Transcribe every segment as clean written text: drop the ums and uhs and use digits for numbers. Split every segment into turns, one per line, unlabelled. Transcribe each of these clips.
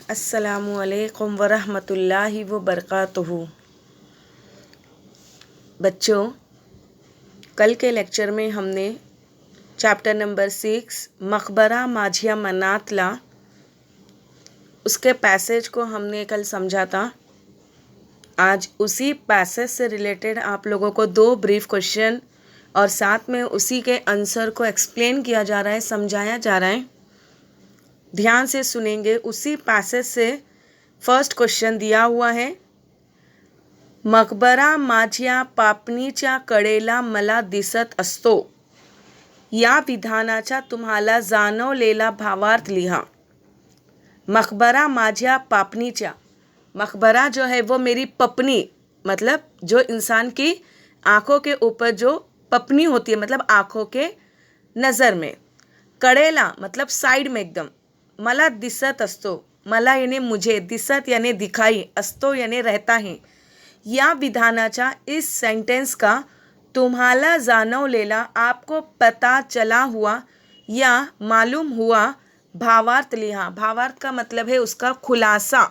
अस्सलामुअलैकुम वरहमतुल्लाहि वबरकातुहू। बच्चों, कल के लेक्चर में हमने चैप्टर नंबर 6 मकबरा माझिया मनातला उसके पैसेज को हमने कल समझा था। आज उसी पैसेज से रिलेटेड आप लोगों को 2 ब्रीफ क्वेश्चन और साथ में उसी के आंसर को एक्सप्लेन किया जा रहा है, समझाया जा रहा है। ध्यान से सुनेंगे। उसी पैसेज से फर्स्ट क्वेश्चन दिया हुआ है, मकबरा माझ्या पापणीच्या कडेला मला दिसत असतो, या विधानाचा तुम्हाला जाणवलेला भावार्थ लिहा। मकबरा माझ्या पापणीच्या, मकबरा जो है वो मेरी पपनी, मतलब जो इंसान की आँखों के ऊपर जो पपनी होती है, मतलब आँखों के नज़र में। कडेला मतलब साइड में एकदम। मला दिसत असतो, मला यानी मुझे, दिसत यानी दिखाई, असतो यानी रहता है। या विधानाचा, इस सेंटेंस का तुम्हाला जाणवलेला, आपको पता चला हुआ या मालूम हुआ भावार्थ लिहा। भावार्थ का मतलब है उसका खुलासा,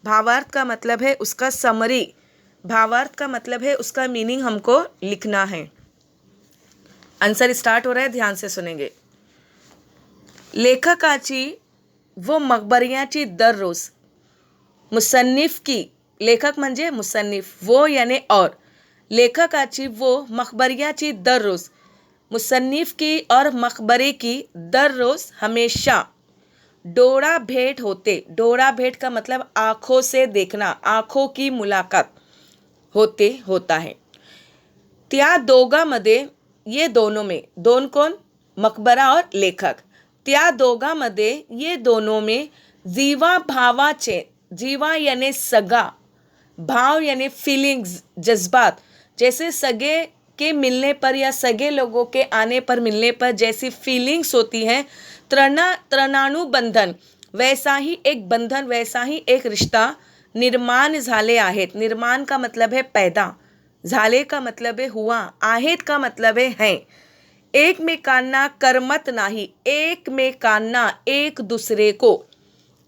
भावार्थ का मतलब है उसका समरी, भावार्थ का मतलब है उसका मीनिंग हमको लिखना है। आंसर स्टार्ट हो रहा है, ध्यान से सुनेंगे। लेखकाची वो मकबरियाची दररोज, मुसन्निफ की, लेखक म्हणजे मुसन्निफ, वो यानी और, लेखकाची वो मकबरियाची दररोज, मुसन्निफ की और मकबरे की दररोज हमेशा डोळा भेट होते। डोळा भेट का मतलब आँखों से देखना, आँखों की मुलाकात होता है। त्या दोघांमध्ये, ये दोनों में, दोन कौन, मकबरा और लेखक, त्या दोघांमध्ये, ये दोनों में जीवा भावाचे, जीवा यानी सगा, भाव यानी फीलिंग्स, जज्बात, जैसे सगे के मिलने पर या सगे लोगों के आने पर, मिलने पर जैसी फीलिंग्स होती हैं, त्रणानुबंधन, वैसा ही एक बंधन, वैसा ही एक रिश्ता निर्माण झाले आहेत। निर्माण का मतलब है पैदा, झाले का मतलब है हुआ, आहेत का मतलब है। एकमेकांना करमत नाही, एकमेकांना एक दूसरे को,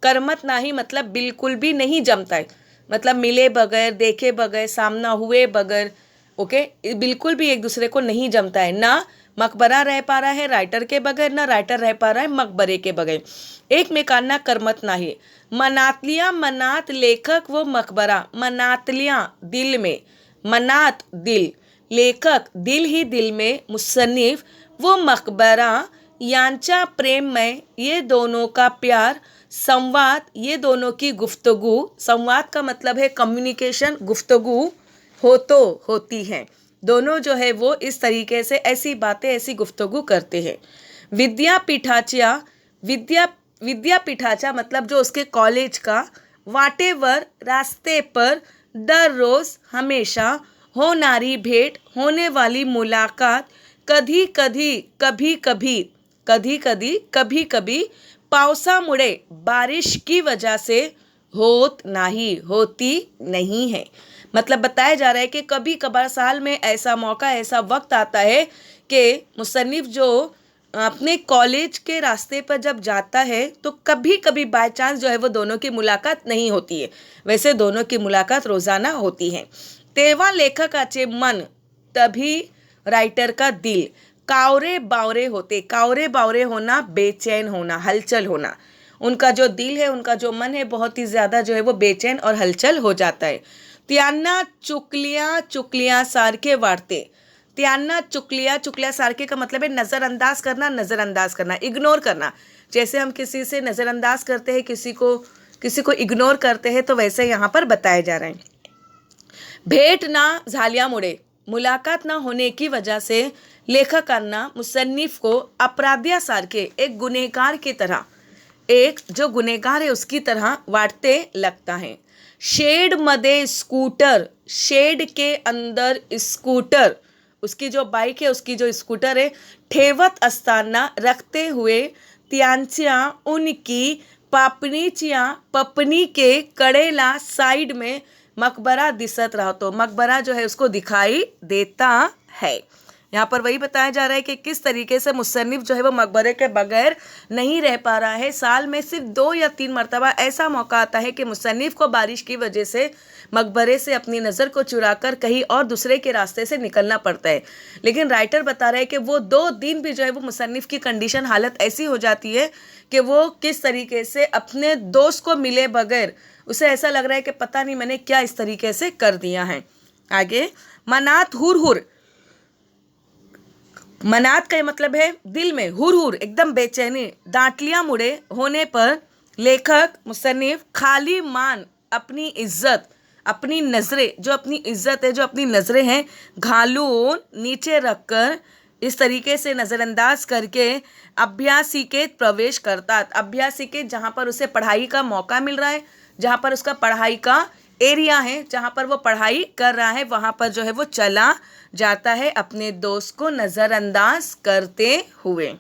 करमत नाही मतलब बिल्कुल भी नहीं जमता है, मतलब मिले बगैर, देखे बगैर, सामना हुए बगैर, ओके, बिल्कुल भी एक दूसरे को नहीं जमता है। ना मकबरा रह पा रहा है राइटर के बगैर, ना राइटर रह पा रहा है मकबरे के बगैर। एकमेकांना करमत नाही। मनातलिया, मनात लेखक वो मकबरा, मनातलिया दिल में, मनात दिल, लेखक दिल ही दिल में, मुसन्निफ वो मकबरा, यांचा प्रेम में, ये दोनों का प्यार, संवाद, ये दोनों की गुफ्तगू, संवाद का मतलब है कम्युनिकेशन, गुफ्तगू होती है। दोनों जो है वो इस तरीके से ऐसी बातें, ऐसी गुफ्तगू करते हैं। विद्यापीठाच्या, विद्यापीठाचा मतलब जो उसके कॉलेज का, वाटेवर रास्ते पर, दररोज हमेशा, होनारी भेट, होने वाली मुलाकात, कधी कधी, कभी कभी, कभी कभी, पावसामुळे, बारिश की वजह से, होत नहीं, होती नहीं है। मतलब बताया जा रहा है कि कभी कभार साल में ऐसा मौका, ऐसा वक्त आता है कि मुसन्निफ जो अपने कॉलेज के रास्ते पर जब जाता है तो कभी कभी बाय चांस जो है वो दोनों की मुलाकात नहीं होती है, वैसे दोनों की मुलाकात रोज़ाना होती है। तेव्हा लेखकाचे मन, तभी राइटर का दिल कावरे बावरे होते। कावरे बावरे होना, बेचैन होना, हलचल होना। उनका जो दिल है, उनका जो मन है, बहुत ही ज़्यादा जो है वो बेचैन और हलचल हो जाता है। त्यांना चुकलियाँ सारखे वाटते। त्यांना चुकलियाँ सारखे का मतलब है नज़रअंदाज करना, नज़रअंदाज करना, इग्नोर करना। जैसे हम किसी से नज़रअंदाज करते हैं, किसी को इग्नोर करते हैं, तो वैसे यहाँ पर बताया जा रहा है। भेट ना झाल्यामुळे, मुलाकात ना होने की वजह से, लेखकांना, मुसन्निफ को अपराध्यासारखे, एक गुनहगार की तरह, एक जो गुनहगार है उसकी तरह वाटते लगता है। शेड मध्ये स्कूटर, शेड के अंदर स्कूटर, उसकी जो बाइक है, उसकी जो स्कूटर है, ठेवत असताना, रखते हुए, त्यांच्या, उनकी, पापणीच्या, पपनी के कडेला, साइड में, मकबरा दिसत राहतो। मकबरा जो है उसको दिखाई देता है। यहाँ पर वही बताया जा रहा है कि किस तरीके से मुसन्निफ जो है वो मकबरे के बगैर नहीं रह पा रहा है। साल में सिर्फ 2 या 3 मरतबा ऐसा मौका आता है कि मुसन्निफ को बारिश की वजह से मकबरे से अपनी नज़र को चुराकर कहीं और दूसरे के रास्ते से निकलना पड़ता है। लेकिन राइटर बता रहे हैं कि वो 2 दिन भी जो है वो मुसन्निफ की कंडीशन हालत ऐसी हो जाती है कि वो किस तरीके से अपने दोस्त को मिले बगैर उसे ऐसा लग रहा है कि पता नहीं मैंने क्या इस तरीके से कर दिया है। आगे, मनात हुर हुर। मनात का मतलब है दिल में, हुर हुर एकदम बेचैनी, दांतलियां मुड़े होने पर लेखक मुसन्निफ खाली मान अपनी इज्जत, अपनी नज़रें, जो अपनी इज्जत है, जो अपनी नज़रें हैं, घालून नीचे रखकर इस तरीके से नज़रअंदाज करके अभ्यासिकेत प्रवेश करता। अभ्यासिकेत जहाँ पर उसे पढ़ाई का मौका मिल रहा है, जहाँ पर उसका पढ़ाई का एरिया है, जहाँ पर वो पढ़ाई कर रहा है, वहाँ पर जो है वो चला जाता है अपने दोस्त को नज़रअंदाज करते हुए।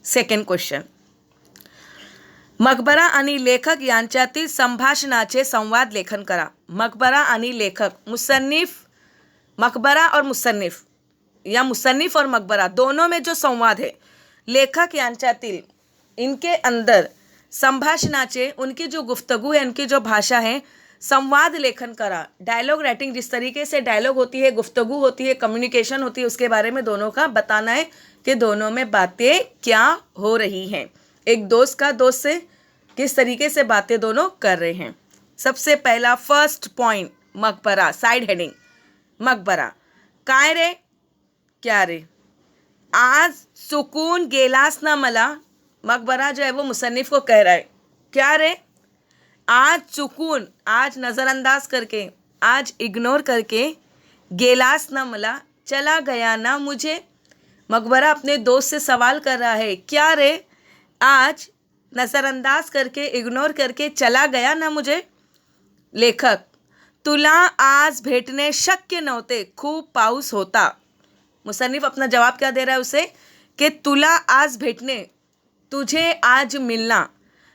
सेकंड क्वेश्चन, मकबरा आणि लेखक यांच्यातील संभाषणाचे संवाद लेखन करा। मकबरा आणि लेखक, मुसन्निफ, मकबरा और मुसन्निफ या मुसन्निफ और मकबरा दोनों में जो संवाद है, लेखक यांच्यातील, इनके अंदर संभाषणाचे, उनकी जो गुफ्तगू है, उनकी जो भाषा है, संवाद लेखन करा। डायलॉग राइटिंग, जिस तरीके से डायलॉग होती है, गुफ्तगू होती है, कम्युनिकेशन होती है, उसके बारे में दोनों का बताना है कि दोनों में बातें क्या हो रही हैं। एक दोस्त का दोस्त से किस तरीके से बातें दोनों कर रहे हैं। सबसे पहला फर्स्ट पॉइंट, मकबरा, साइड हेडिंग, मकबरा, काय रे, क्या रे, आज सुकून गेलास ना मला। मकबरा जो है वो मुसन्निफ को कह रहा है, क्या रे, आज सुकून, आज नज़रअंदाज करके, आज इग्नोर करके, गेलास ना मला, चला गया ना मुझे। मकबरा अपने दोस्त से सवाल कर रहा है, क्या रे, आज नज़रअंदाज करके, इग्नोर करके चला गया ना मुझे। लेखक, तुला आज भेटणे शक्य नव्हते, खूप पाऊस होता। मुसन्निफ अपना जवाब क्या दे रहा है उसे कि तुला आज भेटने, तुझे आज मिलना,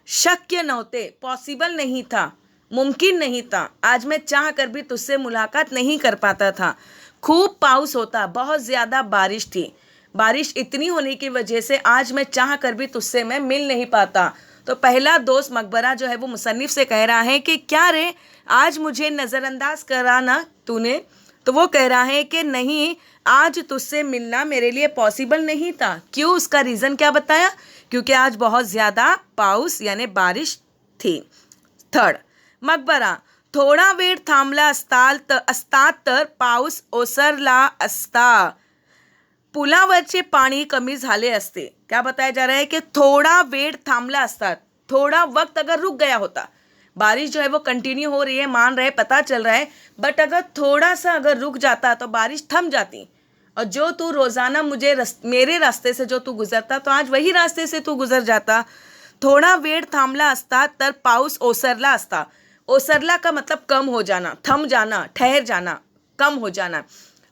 शक्य नव्हते, पॉसिबल नहीं था, मुमकिन नहीं था, आज मैं चाह कर भी तुझसे मुलाकात नहीं कर पाता था। खूब पाउस होता, बहुत ज़्यादा बारिश थी, बारिश इतनी होने की वजह से आज मैं चाह कर भी तुझसे मैं मिल नहीं पाता। तो पहला दोस्त मकबरा जो है वो मुसन्निफ से कह रहा है कि क्या रे, आज मुझे नज़रअंदाज करा ना तूने। तो वो कह रहा है कि नहीं, आज तुझसे मिलना मेरे लिए पॉसिबल नहीं था। क्यों, उसका रीज़न क्या बताया, क्योंकि आज बहुत ज़्यादा पाऊस यानी बारिश थी। थर्ड, मकबरा, थोडा वेळ थांबला असतात तर पाऊस ओसरला असता, पुलावरचे पाणी कमी झाले असते। क्या बताया जा रहा है कि थोड़ा वेळ थांबला असतात, थोड़ा वक्त अगर रुक गया होता, बारिश जो है वो कंटिन्यू हो रही है, मान रहे, पता चल रहा है, बट अगर थोड़ा सा अगर रुक जाता तो बारिश थम जाती। और जो तू रोज़ाना मेरे रास्ते से जो तू गुजरता, तो आज वही रास्ते से तू गुजर जाता। थोड़ा वेळ थांबला असता तर पाऊस ओसरला असता। ओसरला का मतलब कम हो जाना, थम जाना, ठहर जाना, कम हो जाना।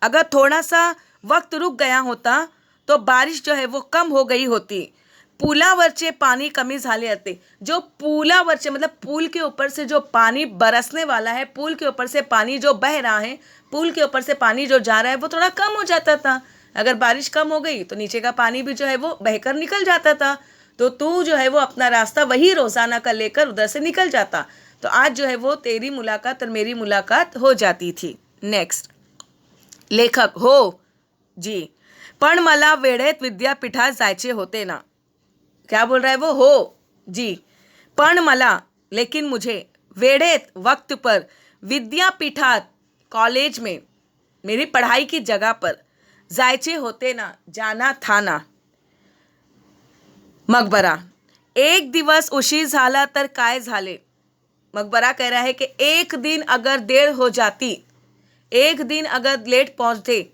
अगर थोड़ा सा वक्त रुक गया होता तो बारिश जो है वो कम हो गई होती। पुलावरचे पानी कमी झाले असते। जो पुलावरचे मतलब पुल के ऊपर से जो पानी बरसने वाला है, पुल के ऊपर से पानी जो बह रहा है, पुल के ऊपर से पानी जो जा रहा है वो थोड़ा कम हो जाता था। अगर बारिश कम हो गई तो नीचे का पानी भी जो है वो बहकर निकल जाता था। तो तू जो है वो अपना रास्ता वही रोज़ाना का लेकर उधर से निकल जाता। तो आज जो है वो तेरी मुलाकात और मेरी मुलाकात हो जाती थी। नेक्स्ट, लेखक, हो जी, पण मला वेळेत विद्यापीठात जायचे होते ना। क्या बोल रहा है वो, हो जी, पण मला, लेकिन मुझे, वेळेत वक्त पर, विद्यापीठात कॉलेज में, मेरी पढ़ाई की जगह पर, जायचे होते ना, जाना था ना। मकबरा, एक दिवस उशीर झाला तर काय झाले। मकबरा कह रहा है कि एक दिन अगर देर हो जाती, एक दिन अगर लेट पहुँचते,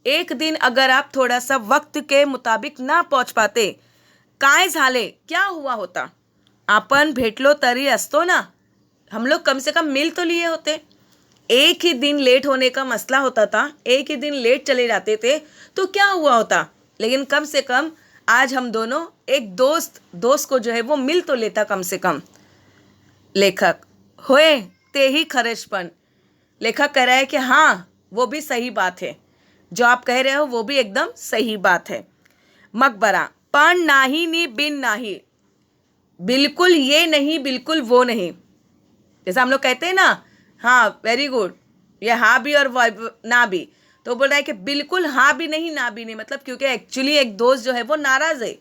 एक दिन अगर आप थोड़ा सा वक्त के मुताबिक ना पहुँच पाते, काय झाले, क्या हुआ होता। आपण भेटलो तरी असतो ना, हम लोग कम से कम मिल तो लिए होते। एक ही दिन लेट होने का मसला होता था, एक ही दिन लेट चले जाते थे तो क्या हुआ होता, लेकिन कम से कम आज हम दोनों एक दोस्त को जो है वो मिल तो लेता कम से कम। लेखक, होय ते ही खरेच पण। लेखक कह रहा है कि हाँ वो भी सही बात है, जो आप कह रहे हो वो भी एकदम सही बात है। मकबरा, पण नाही नी बिन नाही, बिल्कुल ये नहीं बिल्कुल वो नहीं। जैसा हम लोग कहते हैं ना, हाँ वेरी गुड, ये हाँ भी और ना भी, तो बोल रहा है कि बिल्कुल हाँ भी नहीं ना भी नहीं, मतलब क्योंकि एक्चुअली एक दोस्त जो है वो नाराज़ है,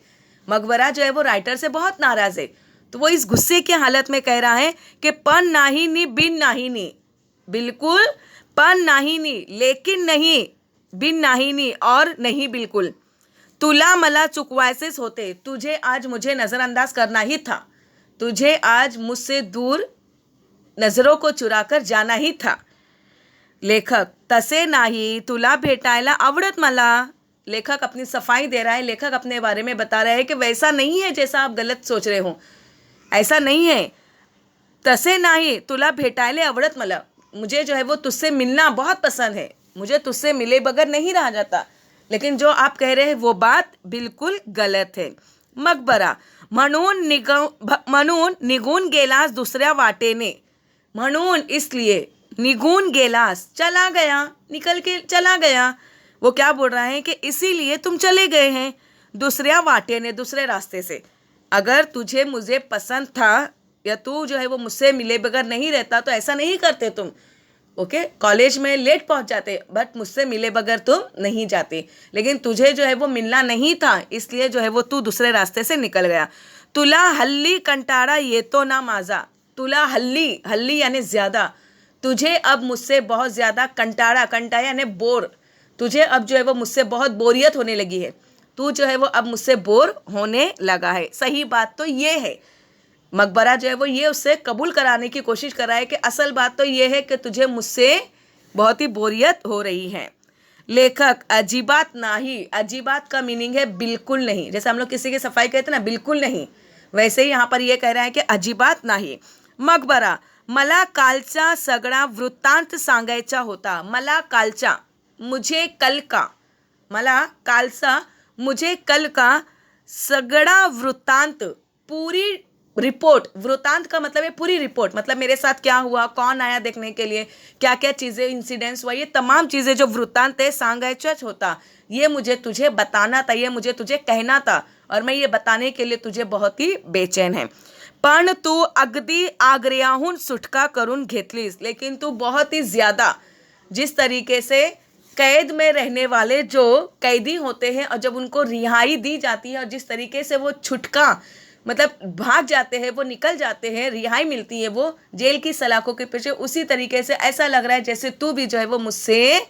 मकबरा जो है वो राइटर से बहुत नाराज़ है, तो वो इस गुस्से की हालत में कह रहा है कि पण नाही नी बिन नाही नी, बिल्कुल पण नाही नी लेकिन नहीं, बिन नाही नी और नहीं बिल्कुल, तुला मला चुकवायचेच होते, तुझे आज मुझे नज़रअंदाज करना ही था, तुझे आज मुझसे दूर नज़रों को चुराकर जाना ही था। लेखक, तसे नाही, तुला भेटायला आवडत मला। लेखक अपनी सफाई दे रहा है, लेखक अपने बारे में बता रहा है कि वैसा नहीं है जैसा आप गलत सोच रहे हो, ऐसा नहीं है। तसे नाही, तुला भेटायला आवडत मला, मुझे जो है वो तुझसे मिलना बहुत पसंद है, मुझे तुझसे मिले बगैर नहीं रहा जाता, लेकिन जो आप कह रहे हैं वो बात बिल्कुल गलत है। मकबरा, म्हणून निघून गेलास दुसऱ्या वाटेने, म्हणून इसलिए, निघून गेलास चला गया, निकल के चला गया, वो क्या बोल रहा है कि इसीलिए तुम चले गए हैं, दूसऱ्या वाटेने, दूसरे रास्ते से। अगर तुझे मुझे पसंद था या तू जो है वो मुझसे मिले बगैर नहीं रहता तो ऐसा नहीं करते तुम, ओके कॉलेज में लेट पहुंच जाते, बट मुझसे मिले बगैर तुम नहीं जाते, लेकिन तुझे जो है वो मिलना नहीं था, इसलिए जो है वो तू दूसरे रास्ते से निकल गया। तुला हल्ली कंटाळा येतो ना माझा, तुला हल्ली, हल्ली यानी ज़्यादा, तुझे अब मुझसे बहुत ज़्यादा कंटाळा, कंटाळा यानी बोर, तुझे अब जो है वो मुझसे बहुत बोरियत होने लगी है, तू जो है वो अब मुझसे बोर होने लगा है। सही बात तो ये है, मकबरा जो है वो ये उससे कबूल कराने की कोशिश कर रहा है कि असल बात तो ये है कि तुझे मुझसे बहुत ही बोरियत हो रही है। लेखक, अजीबात नाही, अजीबात का मीनिंग है बिल्कुल नहीं, जैसे हम लोग किसी की सफाई कहते हैं ना बिल्कुल नहीं, वैसे ही यहाँ पर ये कह रहा है कि अजीबात नाही। मकबरा, मला कालचा सगळा वृत्तांत सांगायचा होता, मला कालचा, मुझे कल का, मला कालचा, मुझे कल का सगळा वृत्तांत, पूरी रिपोर्ट, वृत्तांत का मतलब है पूरी रिपोर्ट, मतलब मेरे साथ क्या हुआ, कौन आया देखने के लिए, क्या क्या चीज़ें इंसिडेंट्स हुआ, ये तमाम चीज़ें जो वृत्तांत है सांगायचाच होता, ये मुझे तुझे बताना था, ये मुझे तुझे कहना था, और मैं ये बताने के लिए तुझे बहुत ही बेचैन है। पण तू अगदी आग्र्याहून सुटका करून घेतलीस, लेकिन तू बहुत ही ज़्यादा, जिस तरीके से कैद में रहने वाले जो कैदी होते हैं और जब उनको रिहाई दी जाती है और जिस तरीके से वो छुटका मतलब भाग जाते हैं, वो निकल जाते हैं, रिहाई मिलती है वो जेल की सलाखों के पीछे, उसी तरीके से ऐसा लग रहा है जैसे तू भी जो है वो मुझसे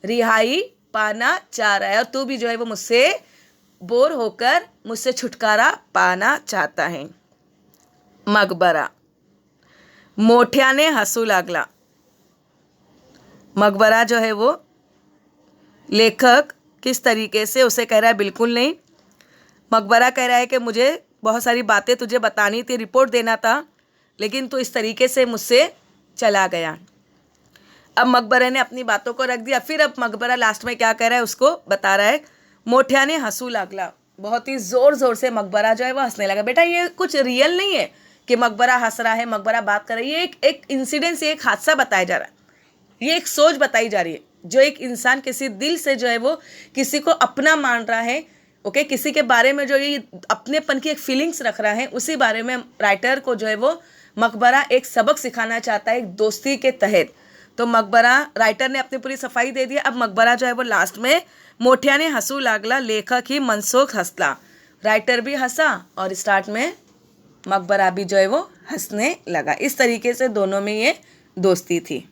रिहाई पाना चाह रहा है और तू भी जो है वो मुझसे बोर होकर मुझसे छुटकारा पाना चाहता है। मकबरा, मोठ्याने हसू लागला, मकबरा जो है वो लेखक किस तरीके से उसे कह रहा है बिल्कुल नहीं। मकबरा कह रहा है कि मुझे बहुत सारी बातें तुझे बतानी थी, रिपोर्ट देना था, लेकिन तू इस तरीके से मुझसे चला गया। अब मकबरे ने अपनी बातों को रख दिया, फिर अब मकबरा लास्ट में क्या कह रहा है उसको बता रहा है। मोठ्याने हंसू लागला, बहुत ही ज़ोर ज़ोर से मकबरा जो है वो हंसने लगा। बेटा ये कुछ रियल नहीं है कि मकबरा हंस रहा है, मकबरा बात कर रहा है, ये एक इंसिडेंस, ये एक हादसा बताया जा रहा है, ये एक सोच बताई जा रही है, जो एक इंसान किसी दिल से जो है वो किसी को अपना मान रहा है, ओके किसी के बारे में जो ये अपनेपन की एक फीलिंग्स रख रहा है, उसी बारे में राइटर को जो है वो मकबरा एक सबक सिखाना चाहता है एक दोस्ती के तहत। तो मकबरा, राइटर ने अपनी पूरी सफाई दे दी, अब मकबरा जो है वो लास्ट में मोठ्याने हसू लागला, लेखक ही मनसोख हंसला, राइटर भी हंसा और स्टार्ट में मकबरा भी जो है वो हंसने लगा। इस तरीके से दोनों में ये दोस्ती थी।